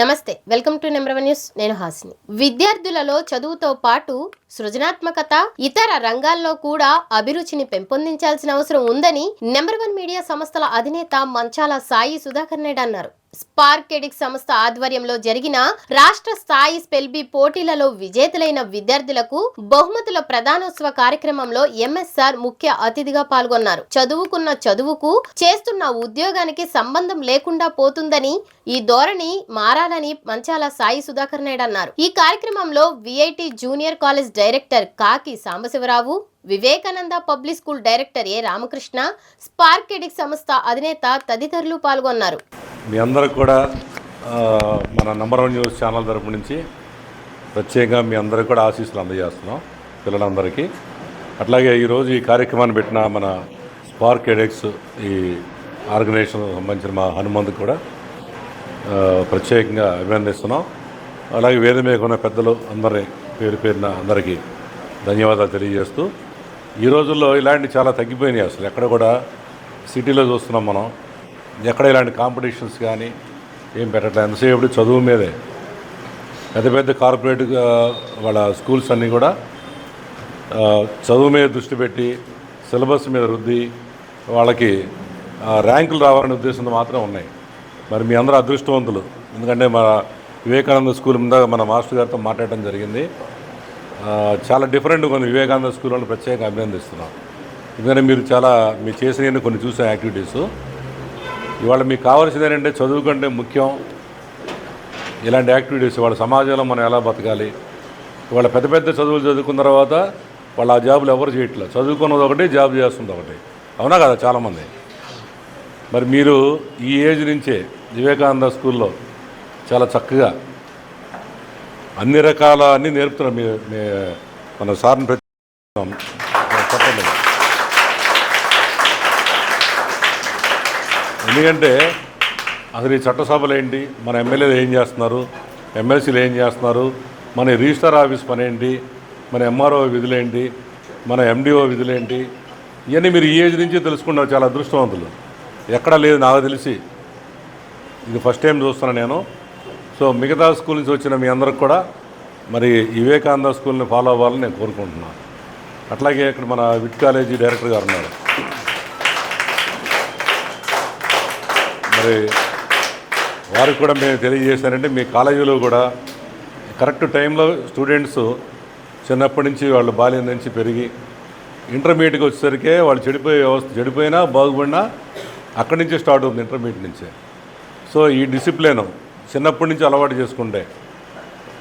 నమస్తే, welcome to number one news. నేను హాసిని. విద్యార్థులలో చదువుతో పాటు సృజనాత్మకత, ఇతర రంగాల్లో కూడా అభిరుచిని పెంపొందించాల్సిన అవసరం ఉందని నెంబర్ వన్ మీడియా సంస్థల అధినేత మంచాల సాయి సుధాకర్ నాయుడు అన్నారు. స్పార్క్ ఎడిక్స్ సంస్థ ఆధ్వర్యంలో జరిగిన రాష్ట్ర స్థాయి స్పెల్ బి పోటీలలో విజేతలైన విద్యార్థులకు బహుమతుల ప్రదానోత్సవ కార్యక్రమంలో ఎంఎస్ఆర్ ముఖ్య అతిథిగా పాల్గొన్నారు. చదువుకున్న చదువుకు చేస్తున్న ఉద్యోగానికి సంబంధం లేకుండా పోతుందని, ఈ ధోరణి మారాలని మంచాల సాయి సుధాకర్ నాయుడు అన్నారు. ఈ కార్యక్రమంలో VIT junior college director Kaki Sambasivarao, Vivekananda public school director A Ramakrishna, Spark ఎడిక్స్ సంస్థ అధినేత తదితరులు పాల్గొన్నారు. మీ అందరికి కూడా మన నంబర్ వన్ న్యూస్ ఛానల్ తరపు నుంచి ప్రత్యేకంగా మీ అందరికి కూడా ఆశీస్సులు అందజేస్తున్నాం పిల్లలందరికీ. అట్లాగే ఈరోజు ఈ కార్యక్రమాన్ని పెట్టిన మన స్పార్క్ ఎడిక్స్ ఈ ఆర్గనైజేషన్ సంబంధించిన మా హనుమంత్ కూడా ప్రత్యేకంగా అభినందిస్తున్నాం. అలాగే వేదిక మీద ఉన్న పెద్దలు అందరినీ పేరు పేరున అందరికీ ధన్యవాదాలు తెలియజేస్తూ, ఈ రోజుల్లో ఇలాంటి చాలా తగ్గిపోయినాయి. అసలు ఎక్కడ కూడా సిటీలో చూస్తున్నాం మనం, ఎక్కడ ఇలాంటి కాంపిటీషన్స్ కానీ ఏం పెట్టట్లేదు. ఎంతసేపు చదువు మీదే. పెద్ద పెద్ద కార్పొరేట్ వాళ్ళ స్కూల్స్ అన్నీ కూడా చదువు మీద దృష్టి పెట్టి సిలబస్ మీద రుద్ది వాళ్ళకి ర్యాంకులు రావాలనే ఉద్దేశంతో మాత్రం ఉన్నాయి. మరి మీ అందరూ అదృష్టవంతులు. ఎందుకంటే మన వివేకానంద స్కూల్ ముందు మన మాస్టర్ గారితో మాట్లాడడం జరిగింది. చాలా డిఫరెంట్గా ఉంది. వివేకానంద స్కూల్ వాళ్ళు ప్రత్యేకంగా అభినందిస్తున్నాం. ఎందుకంటే మీరు చేసిన కొన్ని చూసే యాక్టివిటీస్. ఇవాళ మీకు కావాల్సింది ఏంటంటే చదువు కంటే ముఖ్యం ఇలాంటి యాక్టివిటీస్. వాళ్ళ సమాజంలో మనం ఎలా బతకాలి. ఇవాళ పెద్ద పెద్ద చదువులు చదువుకున్న తర్వాత వాళ్ళు ఆ జాబులు ఎవరు చేయట్లేదు. చదువుకున్నది ఒకటి, జాబ్ చేస్తుంది ఒకటి. అవునా కదా చాలామంది. మరి మీరు ఈ ఏజ్ నుంచే వివేకానంద స్కూల్లో చాలా చక్కగా అన్ని అన్నీ నేర్పుతున్నారు. మీ మన సార్ని చెప్పండి. ఎందుకంటే అసలు ఈ చట్టసభలు ఏంటి, మన ఎమ్మెల్యేలు ఏం చేస్తున్నారు, ఎమ్మెల్సీలు ఏం చేస్తున్నారు, మన రిజిస్టర్ ఆఫీస్ పని ఏంటి, మన ఎంఆర్ఓ విధులేంటి, మన ఎండిఓ విధులేంటి, ఇవన్నీ మీరు ఈ ఏజ్ నుంచి తెలుసుకున్నారు. చాలా అదృష్టవంతులు. ఎక్కడా లేదు నాకు తెలిసి. ఇది ఫస్ట్ టైం చూస్తున్నాను నేను. సో మిగతా స్కూల్ నుంచి వచ్చిన మీ అందరికి కూడా మరి వివేకానంద స్కూల్ని ఫాలో అవ్వాలని నేను కోరుకుంటున్నాను. అట్లాగే ఇక్కడ మన విట్ కాలేజీ డైరెక్టర్ గారు ఉన్నారు. మరి వారికి కూడా మేము తెలియజేశారంటే మీ కాలేజీలో కూడా కరెక్ట్ టైంలో స్టూడెంట్స్ చిన్నప్పటి నుంచి వాళ్ళు బాల్యం నుంచి పెరిగి ఇంటర్మీడియట్కి వచ్చేసరికే వాళ్ళు చెడిపోయినా బాగుపడినా అక్కడి నుంచే స్టార్ట్ అవుతుంది, ఇంటర్మీడియట్ నుంచే. సో ఈ డిసిప్లిన్ చిన్నప్పటి నుంచి అలవాటు చేసుకుంటే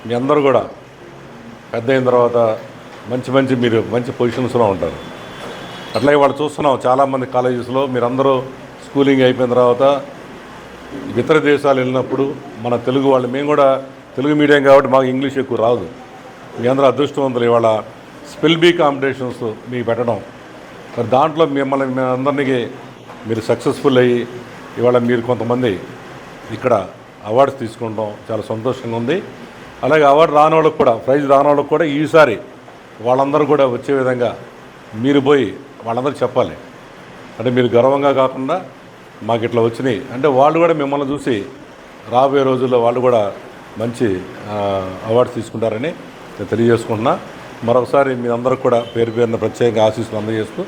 మీ అందరూ కూడా పెద్ద అయిన తర్వాత మీరు మంచి పొజిషన్స్లో ఉంటారు. అట్లాగే వాళ్ళు చూస్తున్నాం చాలామంది కాలేజెస్లో మీరందరూ స్కూలింగ్ అయిపోయిన తర్వాత ఇతర దేశాలు వెళ్ళినప్పుడు మన తెలుగు వాళ్ళు, మేము కూడా తెలుగు మీడియం కాబట్టి మాకు ఇంగ్లీష్ ఎక్కువ రాదు. మీ అందరూ అదృష్టవంతులు. ఇవాళ స్పెల్ బీ కాంపిటీషన్స్ మీకు పెట్టడం, మరి దాంట్లో మిమ్మల్ని అందరినీ మీరు సక్సెస్ఫుల్ అయ్యి ఇవాళ మీరు కొంతమంది ఇక్కడ అవార్డ్స్ తీసుకుంటాం చాలా సంతోషంగా ఉంది. అలాగే అవార్డు రాని వాళ్ళకి కూడా, ప్రైజ్ రాని వాళ్ళకి కూడా ఈసారి వాళ్ళందరూ కూడా వచ్చే విధంగా మీరు పోయి వాళ్ళందరూ చెప్పాలి. అంటే మీరు గర్వంగా కాకుండా మాకు ఇట్లా వచ్చినాయి అంటే వాళ్ళు కూడా మిమ్మల్ని చూసి రాబోయే రోజుల్లో వాళ్ళు కూడా మంచి అవార్డ్స్ తీసుకుంటారని నేను తెలియజేసుకుంటున్నా. మరొకసారి మీ అందరికి కూడా పేరు పేరున ప్రత్యేకంగా ఆశీస్సులు అందజేస్తూ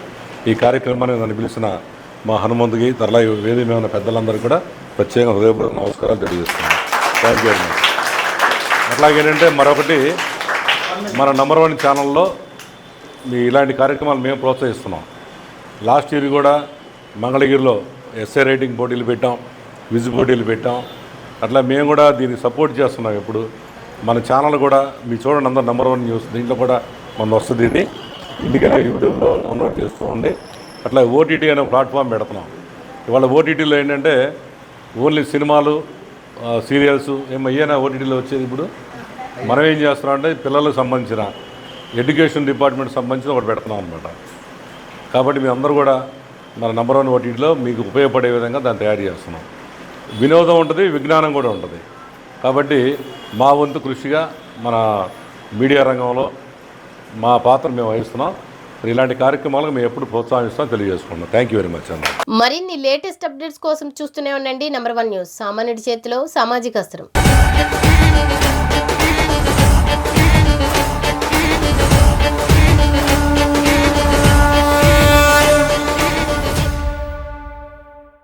ఈ కార్యక్రమాన్ని నన్ను పిలిచిన మా హనుమంతుకి తరలా వేదిక మీద ఉన్న పెద్దలందరికీ కూడా ప్రత్యేకంగా హృదయపూర్వక నమస్కారాలు తెలియజేస్తున్నాను. Thank you very much. అట్లాగేంటంటే మరొకటి, మన నంబర్ వన్ ఛానల్లో మీ ఇలాంటి కార్యక్రమాలు మేము ప్రోత్సహిస్తున్నాం. లాస్ట్ ఇయర్ కూడా మంగళగిరిలో ఎస్ఏ రైటింగ్ పోటీలు పెట్టాం, క్విజ్ పోటీలు పెట్టాం. అట్లా మేము కూడా దీన్ని సపోర్ట్ చేస్తున్నాం. ఇప్పుడు మన ఛానల్ కూడా మీ చూడండి అందరూ నంబర్ వన్ న్యూస్, దీంట్లో కూడా మన వస్తుంది. ఇది ఇందుకనే యూట్యూబ్లో డౌన్లోడ్ చేస్తూ ఉండి అట్లా ఓటీటీ అనే ప్లాట్ఫామ్ పెడుతున్నాం. ఇవాళ ఓటీటీలో ఏంటంటే ఓన్లీ సినిమాలు, సీరియల్స్ ఏమయ్యానా ఓటీటీలో వచ్చేది. ఇప్పుడు మనం ఏం చేస్తున్నాం అంటే పిల్లలకు సంబంధించిన ఎడ్యుకేషన్ డిపార్ట్మెంట్ సంబంధించిన ఒకటి పెడుతున్నాం అనమాట. కాబట్టి మీ అందరూ కూడా మన నంబర్ వన్ ఓటీటీలో మీకు ఉపయోగపడే విధంగా దాన్ని తయారు చేస్తున్నాం. వినోదం ఉంటుంది, విజ్ఞానం కూడా ఉంటుంది. కాబట్టి మా వంతు కృషిగా మన మీడియా రంగంలో మా పాత్ర మేము వహిస్తున్నాం. ఇలాంటి కార్యక్రమాలకు మేము ఎప్పుడు ప్రోత్సహిస్తాం తెలియజేసుకుంటాం. థ్యాంక్ యూ వెరీ మచ్ అన్న. మరిన్ని లేటెస్ట్ అప్డేట్స్ కోసం చూస్తూనే ఉండండి నంబర్ వన్ న్యూస్. సామాన్యుడి చేతిలో సామాజిక అస్త్రం.